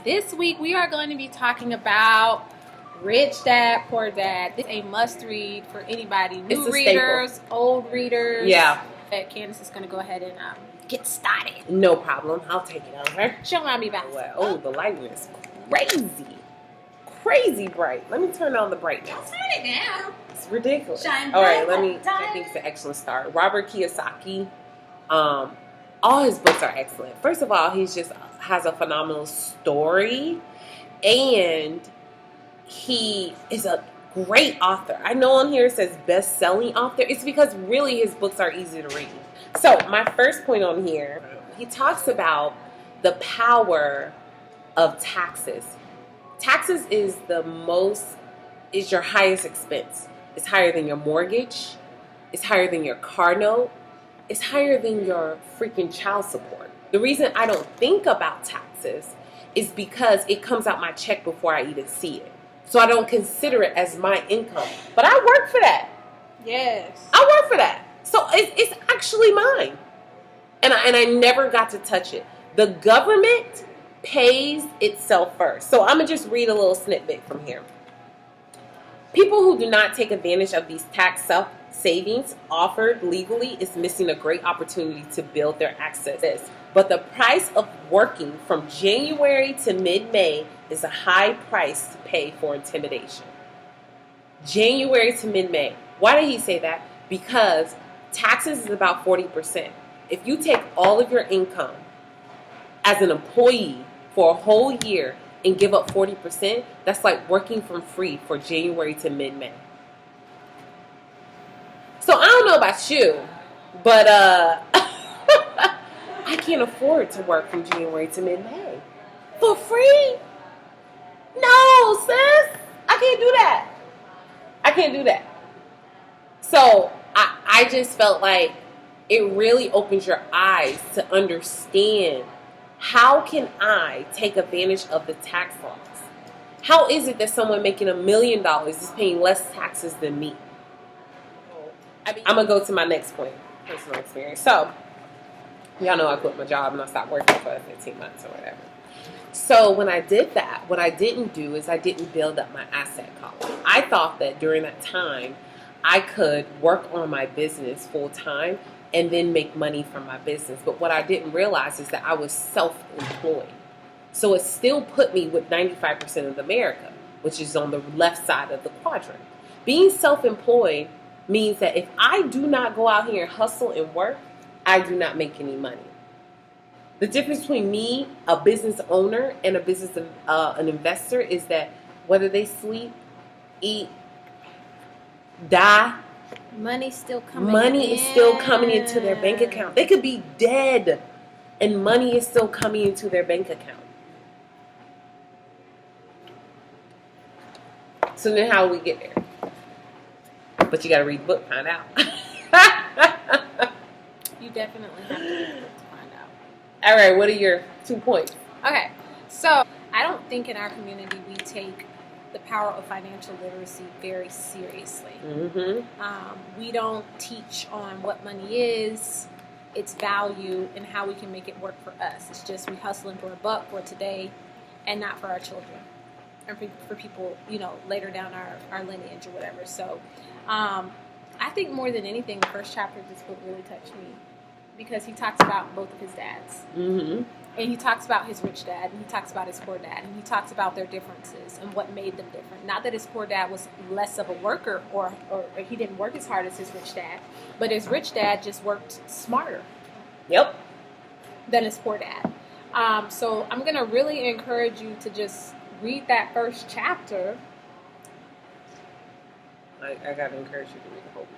this week we are going to be talking about Rich Dad, Poor Dad. This is a must-read for anybody, new readers, staple. Old readers. Yeah. Candace is going to go ahead and get started. No problem. I'll take it over. Show me back. Oh, the lighting is crazy bright. Let me turn on the brightness. Don't turn it down. It's ridiculous. Shine all right, bright. I think it's an excellent start. Robert Kiyosaki. All his books are excellent. First of all, he just has a phenomenal story, and he is a great author. I know on here it says best-selling author. It's because really his books are easy to read. So my first point on here, he talks about the power of taxes. Taxes is your highest expense. It's higher than your mortgage. It's higher than your car note. It's higher than your freaking child support. The reason I don't think about taxes is because it comes out my check before I even see it. So I don't consider it as my income. But I work for that. Yes. I work for that. So it's actually mine. And I never got to touch it. The government pays itself first. So I'm going to just read a little snippet from here. People who do not take advantage of these tax savings offered legally is missing a great opportunity to build their access. But the price of working from January to mid-May is a high price to pay for intimidation. January to mid-May. Why did he say that? Because taxes is about 40%. If you take all of your income as an employee for a whole year and give up 40%, that's like working for free for January to mid-May. So I don't know about you, but I can't afford to work from January to mid-May. For free? No, sis. I can't do that. I can't do that. So I just felt like it really opens your eyes to understand, how can I take advantage of the tax laws? How is it that someone making $1 million is paying less taxes than me? I'm going to go to my next point, personal experience. So, y'all know I quit my job and I stopped working for 15 months or whatever. So when I did that, what I didn't do is I didn't build up my asset column. I thought that during that time, I could work on my business full time and then make money from my business. But what I didn't realize is that I was self-employed. So it still put me with 95% of America, which is on the left side of the quadrant. Being self-employed means that if I do not go out here and hustle and work, I do not make any money. The difference between me, a business owner, and an investor is that whether they sleep, eat, die, money is still coming into their bank account. They could be dead and money is still coming into their bank account. So then how do we get there? But you got to read the book, find out. You definitely have to read the book to find out. All right, what are your 2 points? Okay, so I don't think in our community we take the power of financial literacy very seriously. Mm-hmm. We don't teach on what money is, its value, and how we can make it work for us. It's just we hustling for a buck for today and not for our children and for people, later down our lineage or whatever. So I think more than anything, the first chapter of this book really touched me because he talks about both of his dads. Mm-hmm. And he talks about his rich dad, and he talks about his poor dad, and he talks about their differences and what made them different. Not that his poor dad was less of a worker or he didn't work as hard as his rich dad, but his rich dad just worked smarter. Yep. Than his poor dad. So I'm going to really encourage you to just read that first chapter. I got to encourage you to read the whole book.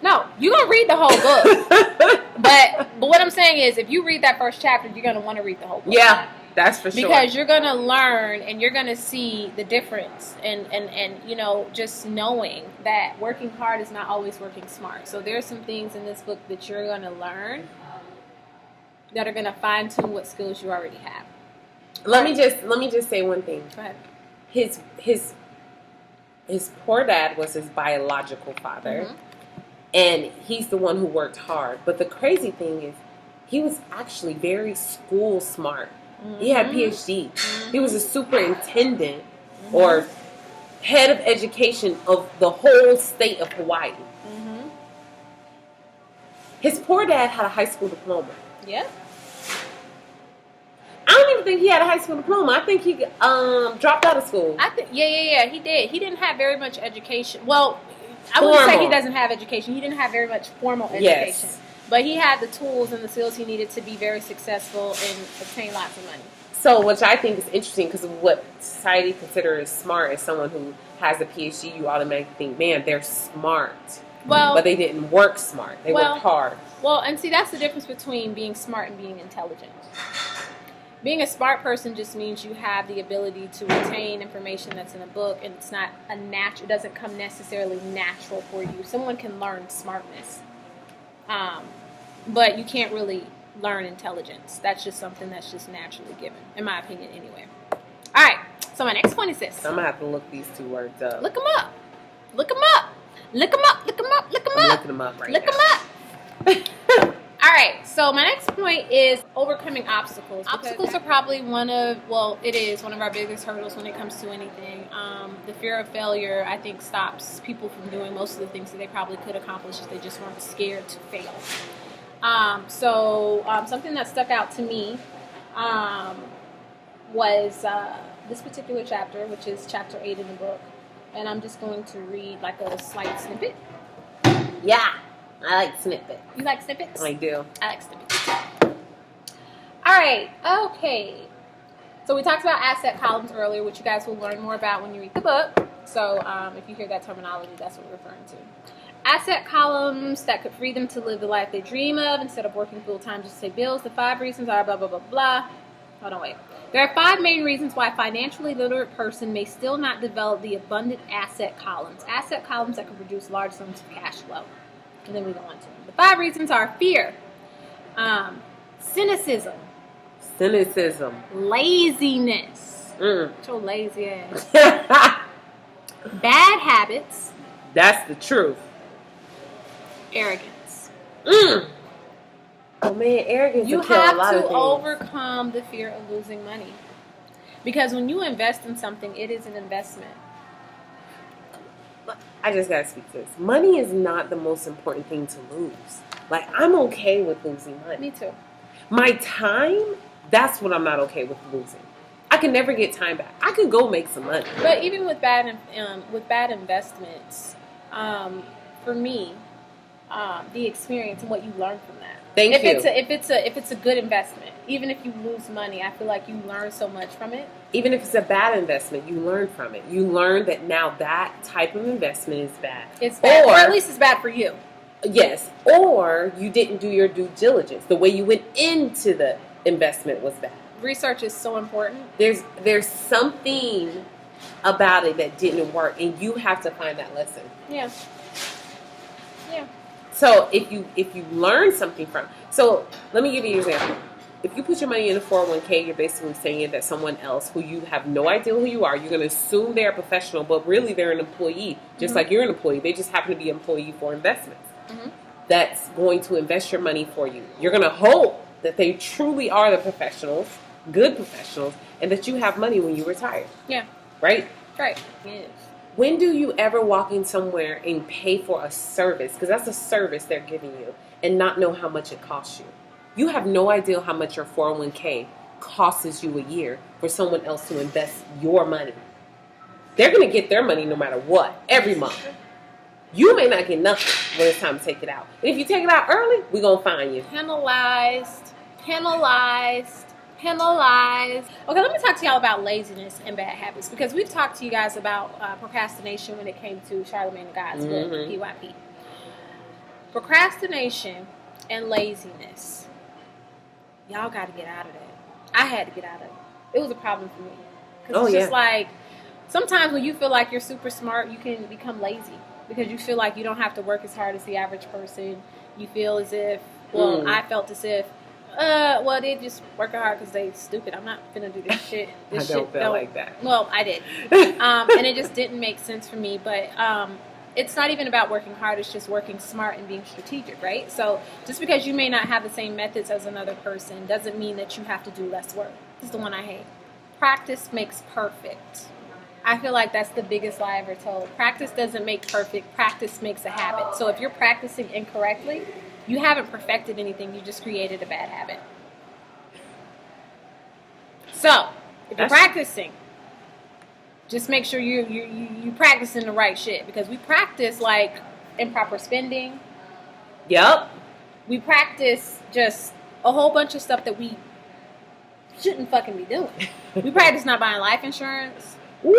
No, you're going to read the whole book. But what I'm saying is, if you read that first chapter, you're going to want to read the whole book. Yeah, that's for sure. Because you're going to learn and you're going to see the difference. And just knowing that working hard is not always working smart. So there's some things in this book that you're going to learn that are going to fine-tune what skills you already have. Let me just say one thing. Go ahead. His poor dad was his biological father. Mm-hmm. And he's the one who worked hard. But the crazy thing is, he was actually very school smart. He had PhD. He was a superintendent or head of education of the whole state of Hawaii. His poor dad had a high school diploma. Yeah. I don't even think he had a high school diploma. I think he dropped out of school. Yeah. He did. He didn't have very much education. Well, I wouldn't say he doesn't have education. He didn't have very much formal education. Yes. But he had the tools and the skills he needed to be very successful and obtain lots of money. So, which I think is interesting, because what society considers smart is someone who has a PhD. You automatically think, man, they're smart. Well, but they didn't work smart. They worked hard. Well, and see, that's the difference between being smart and being intelligent. Being a smart person just means you have the ability to retain information that's in a book, and it's not it doesn't come necessarily natural for you. Someone can learn smartness, but you can't really learn intelligence. That's just something that's just naturally given, in my opinion, anyway. All right, so my next point is this. I'm going to have to look these two words up. Look them up. Look them up. Look them up. Look them up. Look them up. I'm looking them up right now. Look them up. All right, so my next point is overcoming obstacles. Obstacles are probably it is one of our biggest hurdles when it comes to anything. The fear of failure, I think, stops people from doing most of the things that they probably could accomplish if they just weren't scared to fail. Something that stuck out to me was this particular chapter, which is chapter 8 in the book. And I'm just going to read like a slight snippet. Yeah. I like snippets. You like snippets? I do. I like snippets. All right. Okay. So we talked about asset columns earlier, which you guys will learn more about when you read the book. So if you hear that terminology, that's what we're referring to. Asset columns that could free them to live the life they dream of instead of working full-time just to pay bills. The 5 reasons are blah, blah, blah, blah. Hold on, wait. There are 5 main reasons why a financially literate person may still not develop the abundant asset columns. Asset columns that can produce large sums of cash flow. And then we go on to them. The 5 reasons are fear, cynicism, laziness, your lazy ass, bad habits, that's the truth, arrogance. Oh man, arrogance. You have to overcome the fear of losing money, because when you invest in something, it is an investment. I just gotta speak to this. Money is not the most important thing to lose. Like, I'm okay with losing money. Me too. My time, that's what I'm not okay with losing. I can never get time back. I can go make some money. But even with bad investments, for me, the experience and what you learn from that. Thank you. If it's a good investment, even if you lose money, I feel like you learn so much from it. Even if it's a bad investment, you learn from it. You learn that now that type of investment is bad. It's bad, or at least it's bad for you. Yes, or you didn't do your due diligence. The way you went into the investment was bad. Research is so important. There's something about it that didn't work, and you have to find that lesson. Yeah. Yeah. So if you learn something from, so let me give you an example. If you put your money in a 401k, you're basically saying that someone else who you have no idea who you are, you're going to assume they're a professional, but really they're an employee, just like you're an employee. They just happen to be an employee for investments. That's going to invest your money for you. You're going to hope that they truly are the professionals, good professionals, and that you have money when you retire. Yeah. Right? Right. Yes. When do you ever walk in somewhere and pay for a service, because that's a service they're giving you, and not know how much it costs you? You have no idea how much your 401k costs you a year for someone else to invest your money. They're going to get their money no matter what, every month. You may not get nothing when it's time to take it out. And if you take it out early, we're going to fine you. Penalized. Okay, let me talk to y'all about laziness and bad habits, because we've talked to you guys about procrastination when it came to Charlemagne the God's book, PYP. Procrastination and laziness. Y'all got to get out of that. I had to get out of it. It was a problem for me. Because it's just like, sometimes when you feel like you're super smart, you can become lazy. Because you feel like you don't have to work as hard as the average person. You feel as if, I felt as if, they just working hard because they stupid. I'm not finna do this shit. I don't feel like that. Well, I did. And it just didn't make sense for me. But it's not even about working hard, it's just working smart and being strategic, right? So just because you may not have the same methods as another person doesn't mean that you have to do less work. This is the one I hate. Practice makes perfect. I feel like that's the biggest lie ever told. Practice doesn't make perfect, practice makes a habit. So if you're practicing incorrectly, you haven't perfected anything, you just created a bad habit. So, if you're practicing, just make sure you practicing the right shit, because we practice like improper spending. Yep. We practice just a whole bunch of stuff that we shouldn't fucking be doing. We practice not buying life insurance. Woo!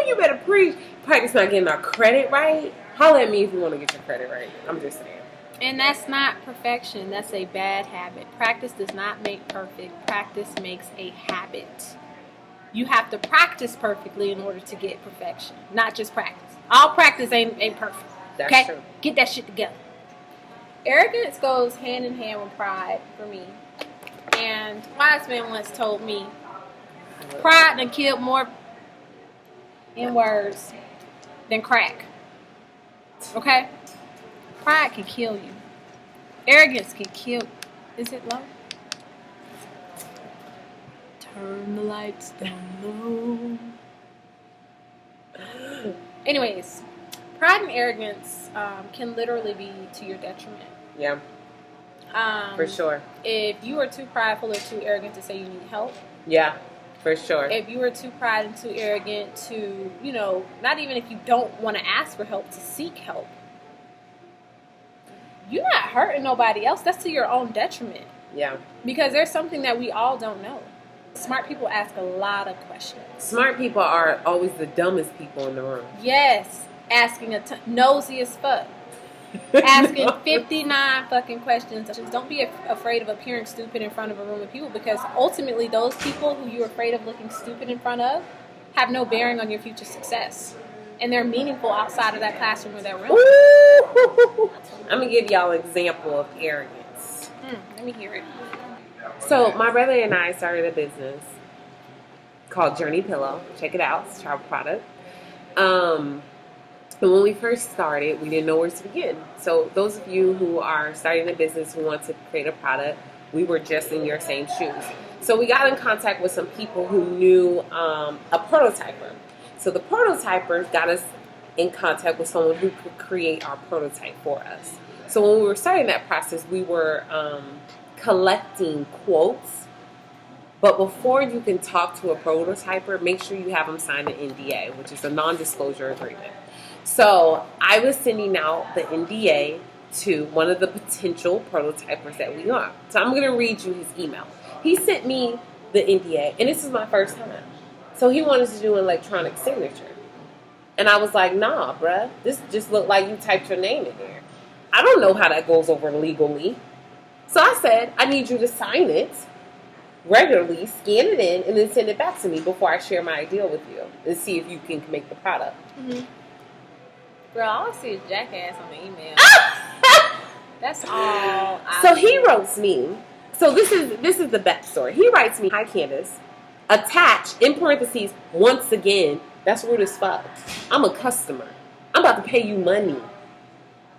You better preach. Practice not getting our credit right. Holler at me if you want to get your credit right. I'm just saying. And that's not perfection. That's a bad habit. Practice does not make perfect. Practice makes a habit. You have to practice perfectly in order to get perfection, not just practice. All practice ain't perfect. That's okay? true. Get that shit together. Arrogance goes hand in hand with pride for me. And wise man once told me, pride done killed more in words than crack. Okay? Pride can kill you. Arrogance can kill you. Is it low? Turn the lights down low. Anyways, pride and arrogance can literally be to your detriment. Yeah. For sure. If you are too prideful or too arrogant to say you need help. Yeah, for sure. If you are too prideful and too arrogant to, not even if you don't want to ask for help, to seek help. You're not hurting nobody else. That's to your own detriment. Yeah. Because there's something that we all don't know. Smart people ask a lot of questions. Smart people are always the dumbest people in the room. Yes. Asking nosy as fuck. Asking 59 fucking questions. Just don't be afraid of appearing stupid in front of a room of people, because ultimately those people who you're afraid of looking stupid in front of have no bearing on your future success. And they're meaningful outside of that classroom or that room. Ooh. I'm going to give y'all an example of arrogance. Let me hear it. So my brother and I started a business called Journey Pillow. Check it out. It's a travel product. And when we first started, we didn't know where to begin. So those of you who are starting a business who want to create a product, we were just in your same shoes. So we got in contact with some people who knew a prototyper. So the prototypers got us in contact with someone who could create our prototype for us. So when we were starting that process, we were collecting quotes. But before you can talk to a prototyper, make sure you have them sign an NDA, which is a non-disclosure agreement. So I was sending out the NDA to one of the potential prototypers that we are. So I'm going to read you his email. He sent me the NDA, and this is my first time. So he wanted to do an electronic signature. And I was like, nah, bruh. This just looked like you typed your name in there. I don't know how that goes over legally. So I said, I need you to sign it regularly, scan it in, and then send it back to me before I share my idea with you and see if you can make the product. Mm-hmm. Girl, all I see is jackass on the email. That's all. So he wrote me. So this is the backstory. He writes me, hi Candace, attach in parentheses once again. That's rude as fuck. I'm a customer. I'm about to pay you money.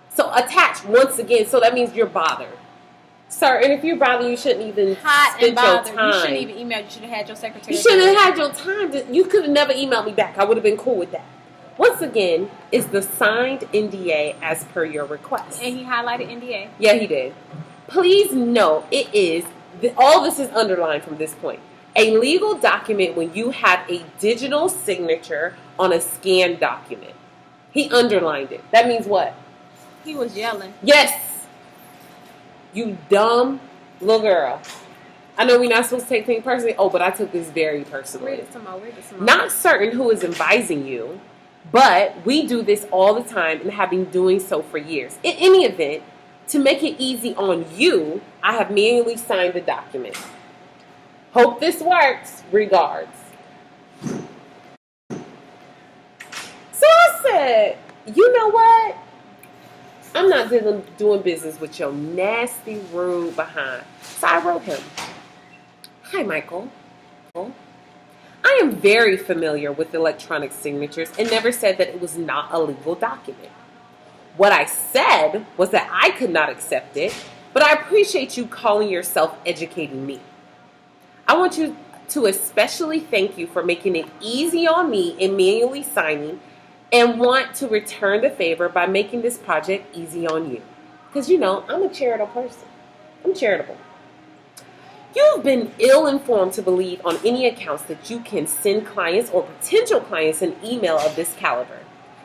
So attach once again. So that means you're bothered. Sir, and if you're bothered, you shouldn't even spend your time. You shouldn't even email. You should have had your secretary. You should have had your time. You could have never emailed me back. I would have been cool with that. Once again, is the signed NDA as per your request. And he highlighted NDA. Yeah, he did. Please note, all this is underlined from this point. A legal document when you have a digital signature on a scanned document. He underlined it. That means what? He was yelling. Yes. You dumb little girl. I know we're not supposed to take things personally. Oh, but I took this very personally. Read it some more. Not certain who is advising you, but we do this all the time and have been doing so for years. In any event, to make it easy on you, I have manually signed the document. Hope this works. Regards. So I said, you know what? I'm not doing business with your nasty, rude behind. So I wrote him, hi, Michael. I am very familiar with electronic signatures and never said that it was not a legal document. What I said was that I could not accept it, but I appreciate you calling yourself educating me. I want you to especially thank you for making it easy on me in manually signing, and want to return the favor by making this project easy on you. Because, I'm a charitable person. I'm charitable. You've been ill-informed to believe on any accounts that you can send clients or potential clients an email of this caliber.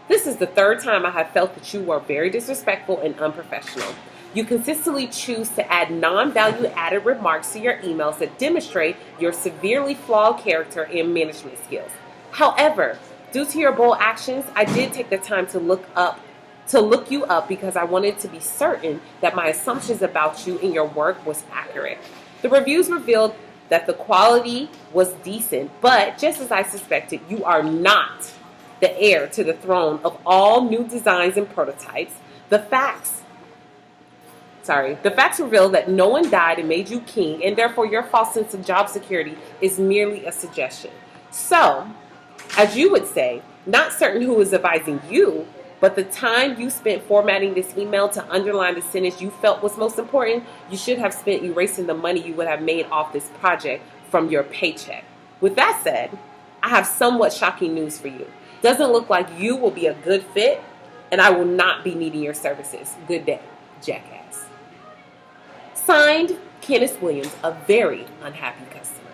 This is the third time I have felt that you are very disrespectful and unprofessional. You consistently choose to add non-value added remarks to your emails that demonstrate your severely flawed character and management skills. However, due to your bold actions, I did take the time to look you up because I wanted to be certain that my assumptions about you and your work was accurate. The reviews revealed that the quality was decent, but just as I suspected, you are not the heir to the throne of all new designs and prototypes. The facts reveal that no one died and made you king, and therefore your false sense of job security is merely a suggestion. So, as you would say, not certain who is advising you, but the time you spent formatting this email to underline the sentence you felt was most important, you should have spent erasing the money you would have made off this project from your paycheck. With that said, I have somewhat shocking news for you. Doesn't look like you will be a good fit, and I will not be needing your services. Good day, jackass. Signed, Candace Williams, a very unhappy customer.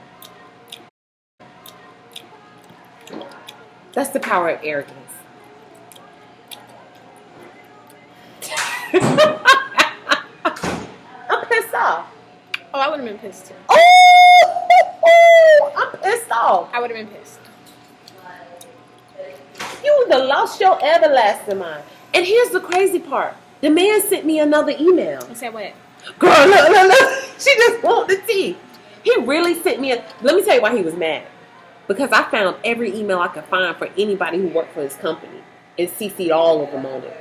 That's the power of arrogance. I'm pissed off. Oh, I would have been pissed too. Oh, I'm pissed off. I would have been pissed. You would have lost your everlasting mind. And here's the crazy part. The man sent me another email. He said what? Girl, look. She just wanted the tea. He really sent me let me tell you why he was mad. Because I found every email I could find for anybody who worked for his company and CC'd all of them on it.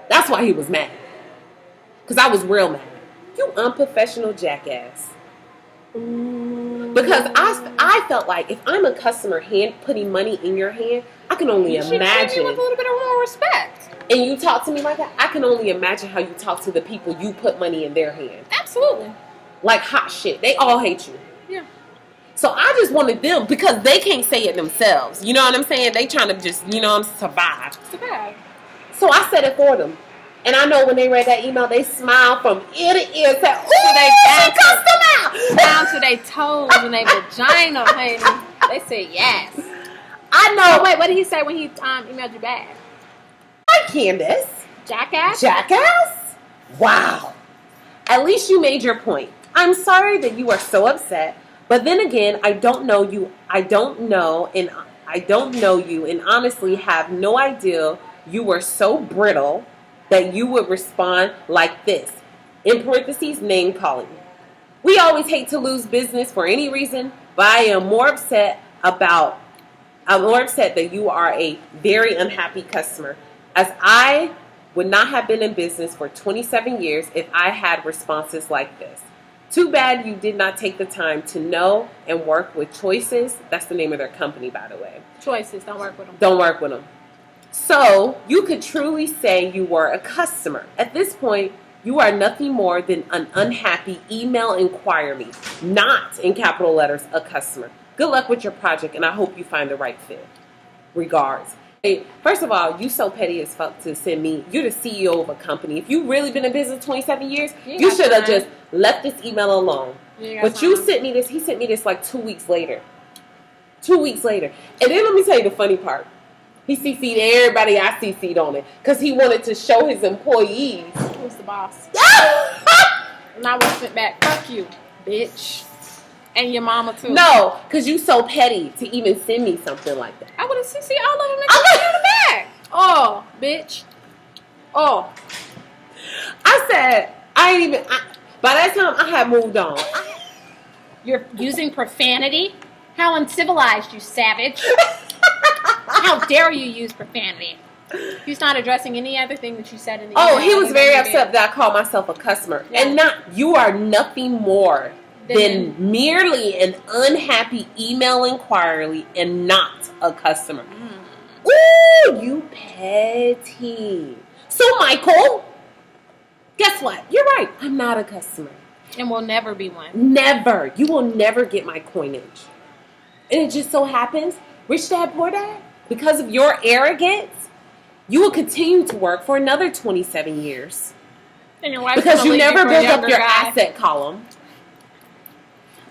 That's why he was mad. Because I was real mad. You unprofessional jackass. Because I felt like if I'm a customer putting money in your hand, I can only imagine. Treat me with a little bit of more respect. And you talk to me like that, I can only imagine how you talk to the people you put money in their hand. Absolutely. Like hot shit. They all hate you. Yeah. So I just wanted them, because they can't say it themselves. You know what I'm saying? They trying to just, survive. Survive. So I said it for them. And I know when they read that email, they smiled from ear to ear. Said, ooh, she cussed them out. Down to their toes and their vagina, honey. They said yes. I know. Oh, wait, what did he say when he emailed you back? Hi, Candace. Jackass? Jackass? Wow. At least you made your point. I'm sorry that you are so upset. But then again, I don't know you, and honestly have no idea you were so brittle that you would respond like this. In parentheses, name calling. We always hate to lose business for any reason, but I am more upset that you are a very unhappy customer, as I would not have been in business for 27 years if I had responses like this. Too bad you did not take the time to know and work with Choices. That's the name of their company, by the way. Choices, don't work with them. Don't work with them. So you could truly say you were a customer. At this point, you are nothing more than an unhappy email inquiry, not, in capital letters, a customer. Good luck with your project, and I hope you find the right fit. Regards. Hey, first of all, you so petty as fuck to send me. You're the CEO of a company. If you really been in business 27 years, you should have just left this email alone. But you sent me this. He sent me this like 2 weeks later. 2 weeks later. And then let me tell you the funny part. He CC'd everybody I CC'd on it because he wanted to show his employees. Who's the boss? And I was sent back. Fuck you, bitch. And your mama too. No, because you so petty to even send me something like that. I would have CC'd all of them and sent you the back. Oh, bitch. Oh. I said, by that time I had moved on. You're using profanity? How uncivilized, you savage. How dare you use profanity? He's not addressing any other thing that you said in the email. Oh, he was very upset that I called myself a customer. Yeah. And you are nothing more than merely an unhappy email inquiry and not a customer. Ooh, you petty. So, Michael, guess what? You're right. I'm not a customer. And will never be one. Never. You will never get my coinage. And it just so happens, rich dad, poor dad, because of your arrogance, you will continue to work for another 27 years. And your wife because you never built up your guy. asset column.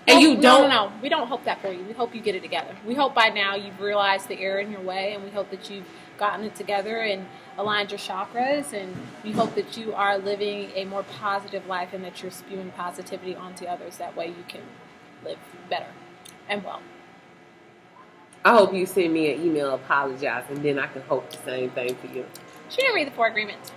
And you don't. No. We don't hope that for you. We hope you get it together. We hope by now you've realized the error in your way, and we hope that you've gotten it together and aligned your chakras, and we hope that you are living a more positive life and that you're spewing positivity onto others. That way you can live better and well. I hope you send me an email apologizing, then I can hope the same thing for you. She didn't read the 4 agreements.